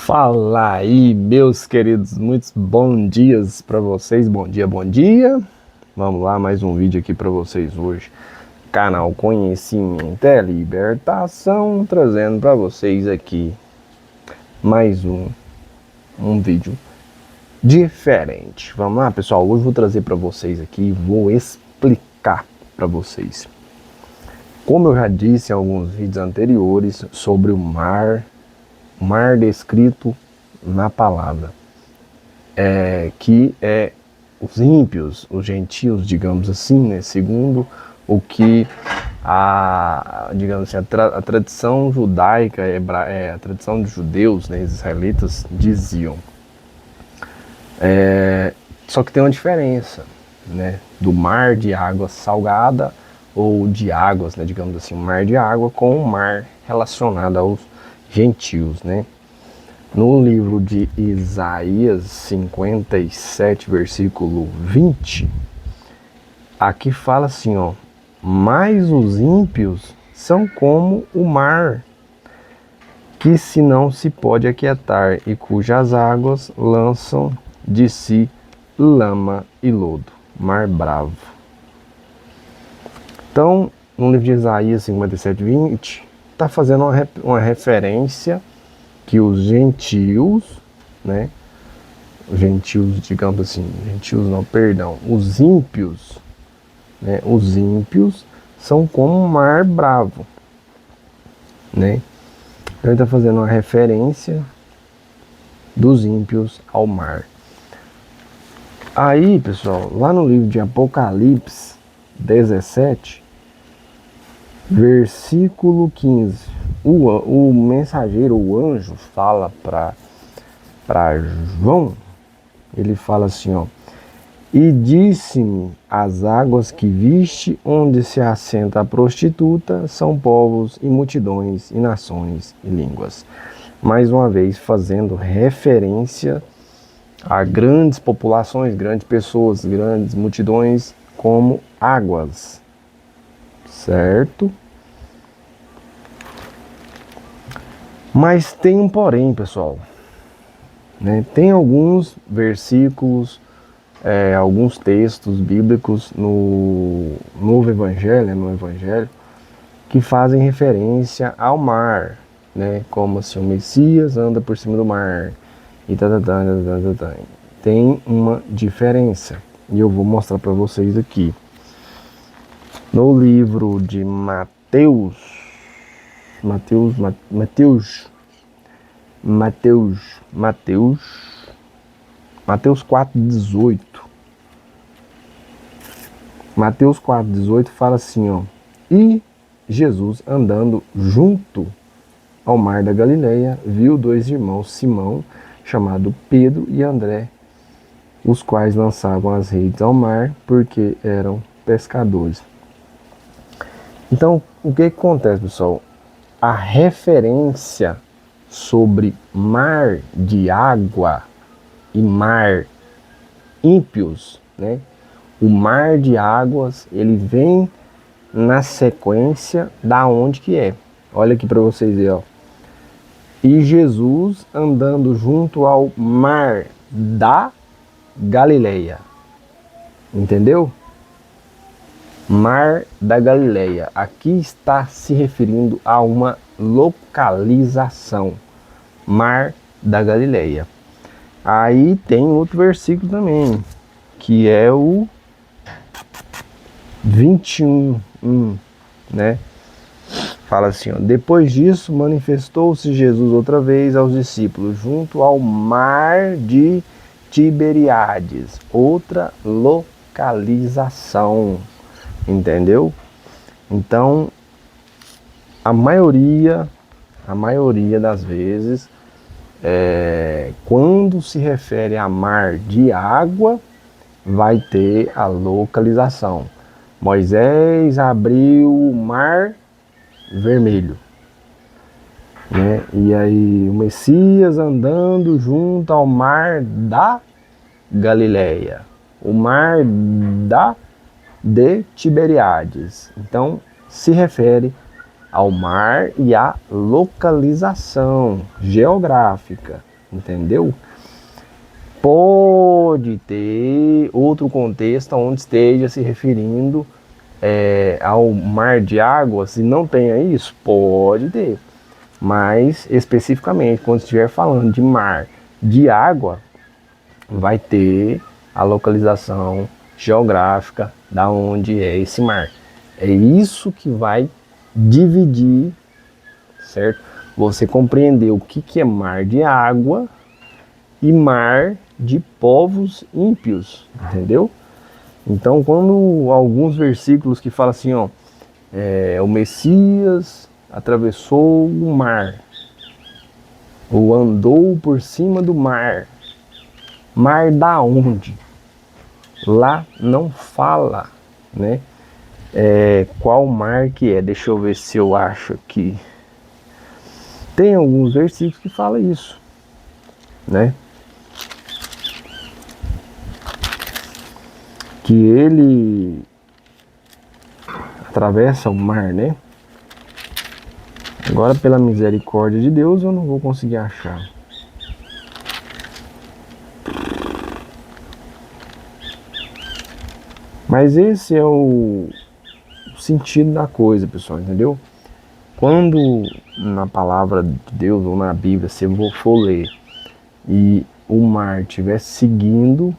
Fala aí, meus queridos, muitos bons dias para vocês, bom dia, bom dia. Vamos lá, mais um vídeo aqui para vocês hoje. Canal Conhecimento é Libertação, trazendo para vocês aqui mais um vídeo diferente. Vamos lá, pessoal, hoje vou trazer para vocês aqui, vou explicar para vocês. Como eu já disse em alguns vídeos anteriores sobre o mar descrito na palavra, que é os ímpios, os gentios, digamos assim, né, segundo o que digamos assim, a tradição judaica, a tradição dos judeus, né, israelitas diziam. Só que tem uma diferença, né, do mar de água salgada ou de águas, né, digamos assim, o mar de água com o mar relacionado aos gentios, né? No livro de Isaías 57, versículo 20, aqui fala assim, ó: mas os ímpios são como o mar, que se não se pode aquietar e cujas águas lançam de si lama e lodo, mar bravo. Então, no livro de Isaías 57, 20, está fazendo uma referência que os gentios, né, gentios, digamos assim, gentios não, perdão, os ímpios, né, os ímpios são como um mar bravo, né? Então ele está fazendo uma referência dos ímpios ao mar. Aí, pessoal, lá no livro de Apocalipse 17, versículo 15, o mensageiro, o anjo, fala para João, ele fala assim, ó: e disse-me, as águas que viste, onde se assenta a prostituta, são povos e multidões e nações e línguas. Mais uma vez fazendo referência a grandes populações, grandes pessoas, grandes multidões como águas, certo? Mas tem um porém, pessoal, né? Tem alguns versículos, alguns textos bíblicos no Novo Evangelho, no Evangelho, que fazem referência ao mar, né? Como assim, o Messias anda por cima do mar e tem uma diferença, e eu vou mostrar para vocês aqui. No livro de Mateus 4,18. Mateus 4,18 fala assim, ó: e Jesus, andando junto ao mar da Galileia, viu dois irmãos, Simão, chamado Pedro, e André, os quais lançavam as redes ao mar, porque eram pescadores. Então, o que acontece, pessoal? A referência sobre mar de água e mar ímpios, né? O mar de águas, ele vem na sequência da onde que é. Olha aqui para vocês verem, ó. E Jesus andando junto ao mar da Galileia. Entendeu? Mar da Galileia. Aqui está se referindo a uma localização. Mar da Galileia. Aí tem outro versículo também, que é o 21, né? Fala assim, ó: depois disso manifestou-se Jesus outra vez aos discípulos junto ao mar de Tiberíades. Outra localização. Entendeu? Então, a maioria das vezes, quando se refere a mar de água, vai ter a localização. Moisés abriu o mar vermelho, né? E aí o Messias andando junto ao mar da Galileia, o mar de Tiberíades. Então se refere ao mar e à localização geográfica, entendeu? Pode ter outro contexto onde esteja se referindo ao mar de águas e não tenha isso? Pode ter. Mas especificamente, quando estiver falando de mar de água, vai ter a localização geográfica da onde é esse mar. É isso que vai dividir, certo? Você compreender o que é mar de água e mar de povos ímpios, entendeu? Então, quando alguns versículos que falam assim, ó, o Messias atravessou o mar, ou andou por cima do mar, mar da onde? Lá não fala, né? Qual mar que é? Deixa eu ver se eu acho aqui. Tem alguns versículos que falam isso, né? Que ele atravessa o mar, né? Agora, pela misericórdia de Deus, eu não vou conseguir achar. Mas esse é o sentido da coisa, pessoal, entendeu? Quando na palavra de Deus ou na Bíblia você for ler e o mar estiver seguindo,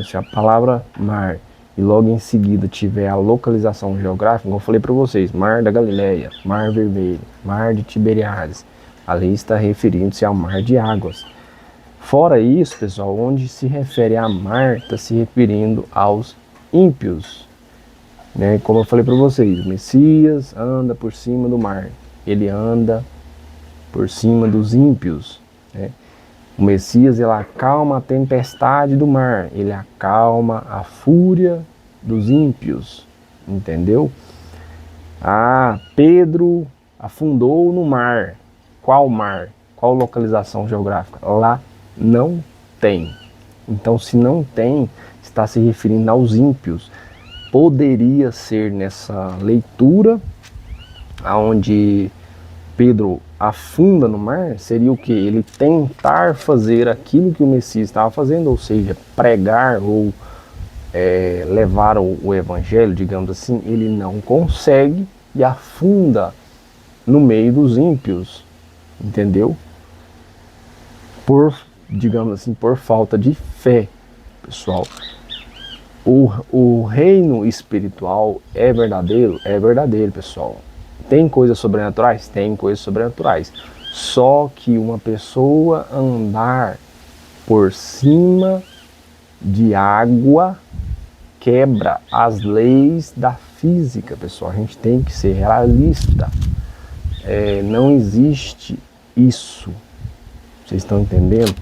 se a palavra mar e logo em seguida tiver a localização geográfica, como eu falei para vocês, Mar da Galileia, Mar Vermelho, Mar de Tiberiades, ali está referindo-se ao mar de águas. Fora isso, pessoal, onde se refere a mar, está se referindo aos ímpios, né? Como eu falei para vocês, o Messias anda por cima do mar, ele anda por cima dos ímpios, né? O Messias, ele acalma a tempestade do mar, ele acalma a fúria dos ímpios, entendeu? Pedro afundou no mar. Qual mar? Qual localização geográfica? Lá não tem. Então, se não tem, está se referindo aos ímpios. Poderia ser nessa leitura, onde Pedro afunda no mar, seria o que? Ele tentar fazer aquilo que o Messias estava fazendo, ou seja, pregar ou levar o evangelho, digamos assim. Ele não consegue e afunda no meio dos ímpios, entendeu? Digamos assim, por falta de fé, pessoal. O reino espiritual é verdadeiro? É verdadeiro, pessoal. Tem coisas sobrenaturais? Tem coisas sobrenaturais. Só que uma pessoa andar por cima de água quebra as leis da física, pessoal. A gente tem que ser realista. Não existe isso. Vocês estão entendendo?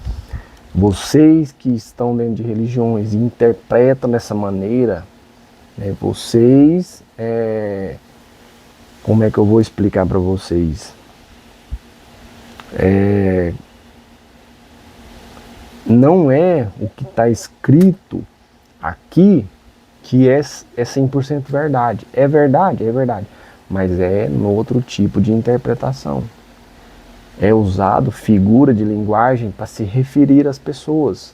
Vocês que estão dentro de religiões e interpretam dessa maneira, né, vocês... como é que eu vou explicar para vocês? Não é o que está escrito aqui que é 100% verdade. É verdade, é verdade. Mas é no outro tipo de interpretação. É usado figura de linguagem para se referir às pessoas.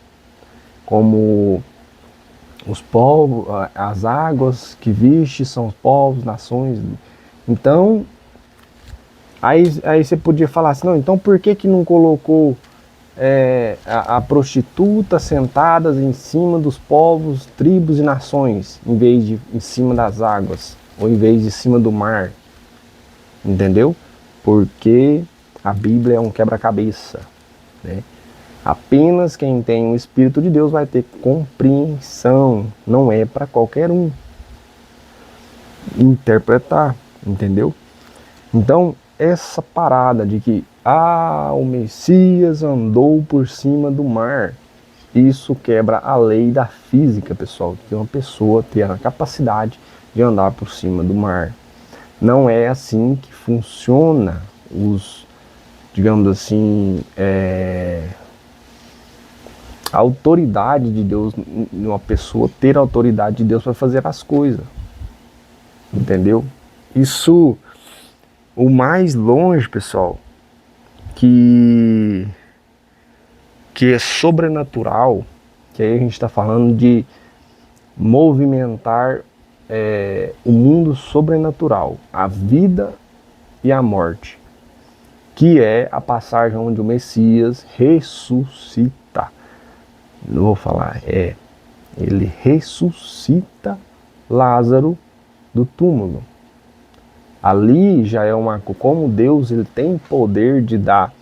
Como os povos, as águas que viste são os povos, nações. Então, aí você podia falar assim, não, então por que não colocou a prostituta sentadas em cima dos povos, tribos e nações, em vez de em cima das águas, ou em vez de em cima do mar? Entendeu? Porque a Bíblia é um quebra-cabeça, né? Apenas quem tem o Espírito de Deus vai ter compreensão, não é para qualquer um interpretar, entendeu? Então, essa parada de que o Messias andou por cima do mar, isso quebra a lei da física, pessoal, que uma pessoa ter a capacidade de andar por cima do mar. Não é assim que funciona digamos assim, a autoridade de Deus, uma pessoa ter a autoridade de Deus para fazer as coisas, entendeu? Isso, o mais longe, pessoal, que que é sobrenatural, que aí a gente está falando de movimentar o mundo sobrenatural, a vida e a morte, que é a passagem onde o Messias ressuscita. Não vou falar, ele ressuscita Lázaro do túmulo. Ali já é como Deus, ele tem poder de dar,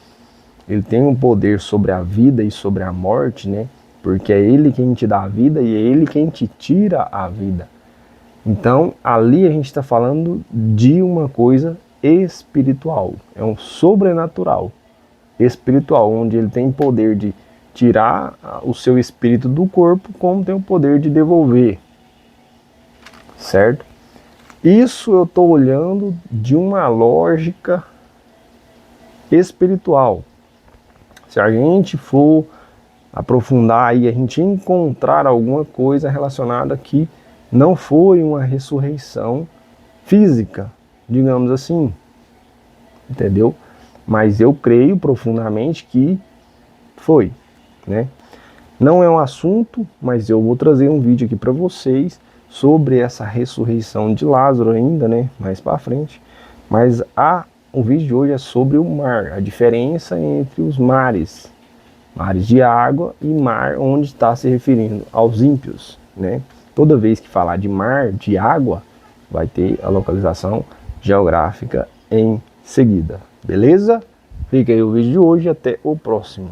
ele tem um poder sobre a vida e sobre a morte, né? Porque é ele quem te dá a vida e é ele quem te tira a vida. Então, ali a gente está falando de uma coisa espiritual, é um sobrenatural espiritual, onde ele tem poder de tirar o seu espírito do corpo, como tem o poder de devolver, certo? Isso eu estou olhando de uma lógica espiritual. Se a gente for aprofundar e a gente encontrar alguma coisa relacionada que não foi uma ressurreição física, digamos assim, entendeu? Mas eu creio profundamente que foi, né? Não é um assunto, mas eu vou trazer um vídeo aqui para vocês sobre essa ressurreição de Lázaro ainda, né? Mais para frente. Mas o vídeo de hoje é sobre o mar, a diferença entre os mares. Mares de água e mar onde está se referindo aos ímpios, né? Toda vez que falar de mar, de água, vai ter a localização geográfica em seguida. Beleza? Fica aí o vídeo de hoje e até o próximo.